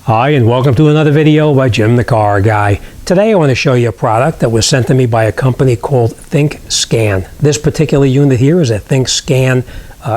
Hi, and welcome to another video by Jimthecarguy. Today I want to show you a product that was sent to me by a company called Thinkscan. This particular unit here is a Thinkscan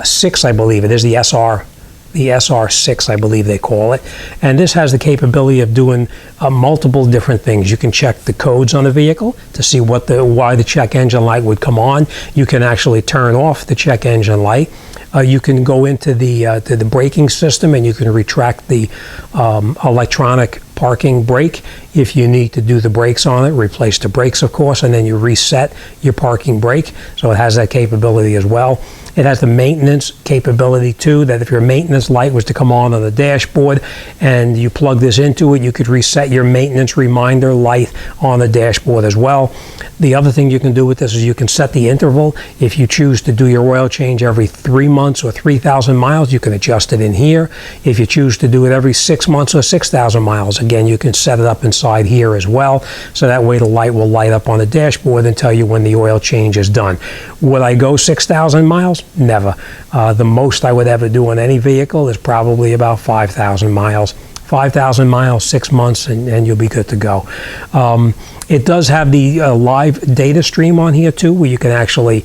6, I believe. It is the SR6, I believe they call it. And this has the capability of doing multiple different things. You can check the codes on the vehicle to see why the check engine light would come on. You can actually turn off the check engine light. You can go into the braking system and you can retract the electronic parking brake if you need to do the brakes on it, replace the brakes of course, and then you reset your parking brake. So it has that capability as well. It has the maintenance capability too, that if your maintenance light was to come on the dashboard and you plug this into it, you could reset your maintenance reminder light on the dashboard as well. The other thing you can do with this is you can set the interval. If you choose to do your oil change every 3 months or 3,000 miles, you can adjust it in here. If you choose to do it every 6 months or 6,000 miles, again, you can set it up inside here as well. So that way the light will light up on the dashboard and tell you when the oil change is done. Would I go 6,000 miles? Never. The most I would ever do on any vehicle is probably about 5,000 miles. 5,000 miles, 6 months, and you'll be good to go. It does have the live data stream on here too, where you can actually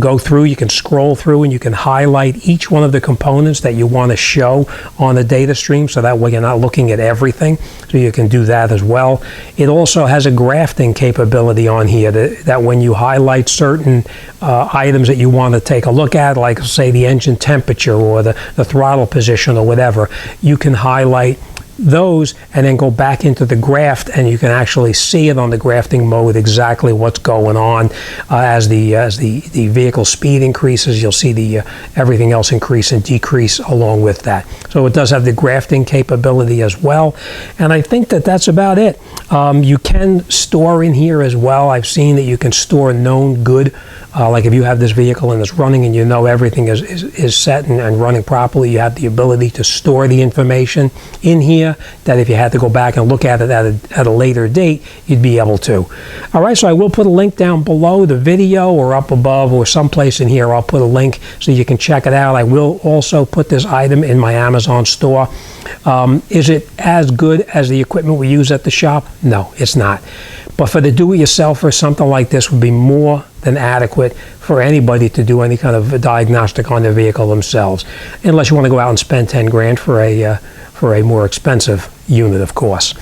go through, you can scroll through, and you can highlight each one of the components that you want to show on the data stream, so that way you're not looking at everything. So you can do that as well. It also has a grafting capability on here that when you highlight certain items that you want to take a look at, like say the engine temperature or the throttle position or whatever, you can highlight those and then go back into the graft, and you can actually see it on the grafting mode exactly what's going on. As the vehicle speed increases, you'll see the everything else increase and decrease along with that. So it does have the grafting capability as well, and I think that's about it. You can store in here as well. I've seen that you can store known good, like if you have this vehicle and it's running and you know everything is set and running properly, you have the ability to store the information in here, that if you had to go back and look at it at a later date, you'd be able to. All right, so I will put a link down below the video or up above or someplace in here. I'll put a link so you can check it out. I will also put this item in my Amazon store. Is it as good as the equipment we use at the shop? No, it's not. But for the do-it-yourselfer, something like this would be more than adequate for anybody to do any kind of a diagnostic on their vehicle themselves, unless you want to go out and spend 10 grand for a more expensive unit, of course.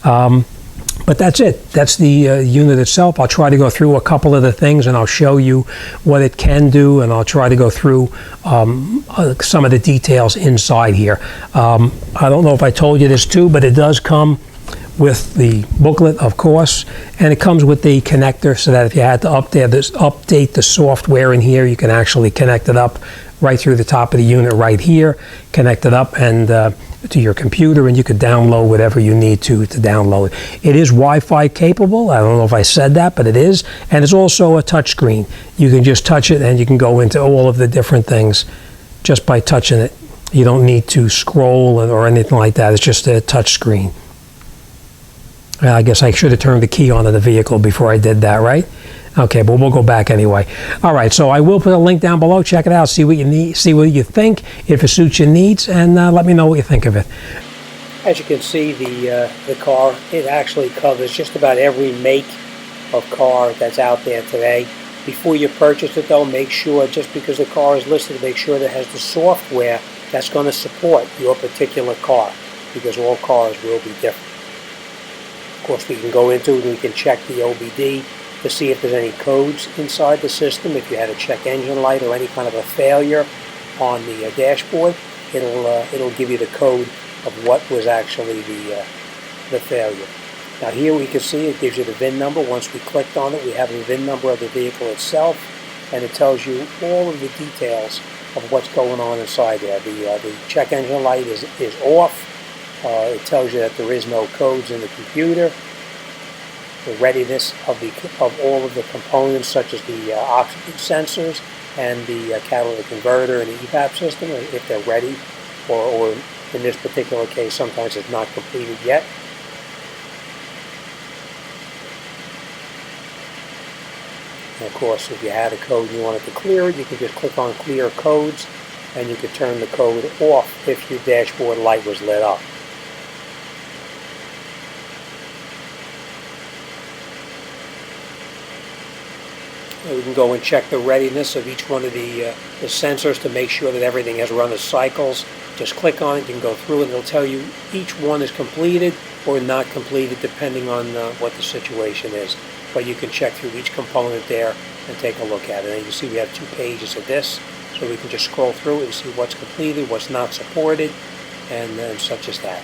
But that's it. That's the unit itself. I'll try to go through a couple of the things and I'll show you what it can do, and I'll try to go through some of the details inside here. I don't know if I told you this too, but it does come with the booklet, of course, and it comes with the connector, so that if you had to update the software in here, you can actually connect it up right through the top of the unit right here, connect it up and to your computer, and you could download whatever you need to download. It is Wi-Fi capable. I don't know if I said that, but it is, and it's also a touch screen. You can just touch it and you can go into all of the different things just by touching it. You don't need to scroll or anything like that. It's just a touch screen. I guess I should have turned the key on in the vehicle before I did that, right? Okay, but we'll go back anyway. All right, so I will put a link down below. Check it out, see what you need, see what you think, if it suits your needs, and let me know what you think of it. As you can see, the car, it actually covers just about every make of car that's out there today. Before you purchase it though, make sure, just because the car is listed, make sure that it has the software that's going to support your particular car, because all cars will be different. Of course, we can go into it and we can check the OBD to see if there's any codes inside the system. If you had a check engine light or any kind of a failure on the dashboard, it'll give you the code of what was actually the failure. Now here we can see it gives you the VIN number. Once we clicked on it, we have the VIN number of the vehicle itself, and it tells you all of the details of what's going on inside there. The check engine light is off. It tells you that there is no codes in the computer. The readiness of all of the components, such as the oxygen sensors and the catalytic converter and the EVAP system, if they're ready, or in this particular case, sometimes it's not completed yet. And of course, if you had a code and you wanted to clear it, you can just click on Clear Codes, and you could turn the code off if your dashboard light was lit up. We can go and check the readiness of each one of the sensors to make sure that everything has run its cycles. Just click on it, you can go through it, and it'll tell you each one is completed or not completed depending on what the situation is. But you can check through each component there and take a look at it. And you can see we have 2 pages of this, so we can just scroll through it and see what's completed, what's not supported, and such as that.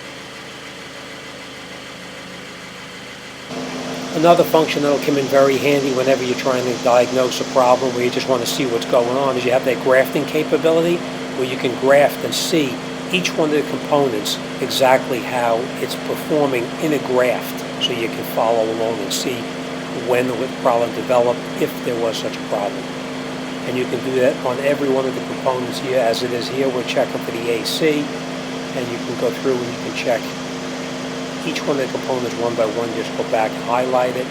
Another function that will come in very handy whenever you're trying to diagnose a problem where you just want to see what's going on is you have that grafting capability where you can graft and see each one of the components exactly how it's performing in a graft, so you can follow along and see when the problem developed, if there was such a problem. And you can do that on every one of the components here. As it is here, we're checking for the AC, and you can go through and you can check each one of the components one by one. Just go back and highlight it.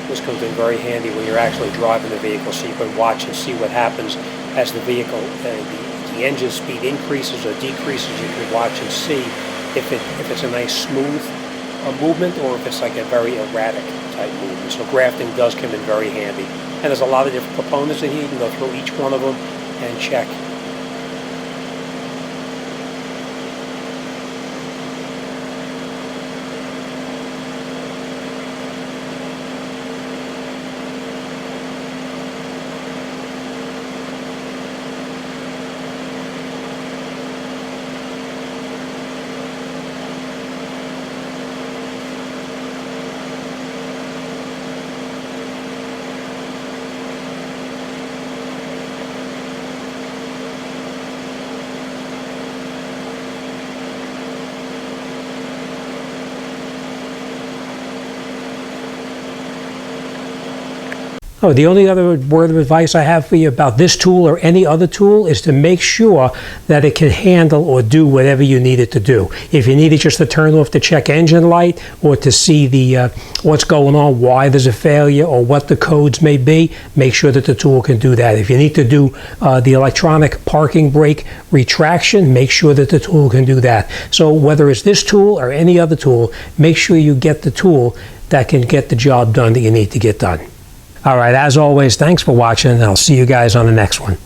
This comes in very handy when you're actually driving the vehicle, so you can watch and see what happens as the vehicle, the engine speed increases or decreases. You can watch and see if it's a nice smooth movement or if it's like a very erratic type movement. So grafting does come in very handy. And there's a lot of different components in here. You can go through each one of them and check. Oh, the only other word of advice I have for you about this tool or any other tool is to make sure that it can handle or do whatever you need it to do. If you need it just to turn off the check engine light or to see the what's going on, why there's a failure, or what the codes may be, make sure that the tool can do that. If you need to do the electronic parking brake retraction, make sure that the tool can do that. So whether it's this tool or any other tool, make sure you get the tool that can get the job done that you need to get done. All right, as always, thanks for watching, and I'll see you guys on the next one.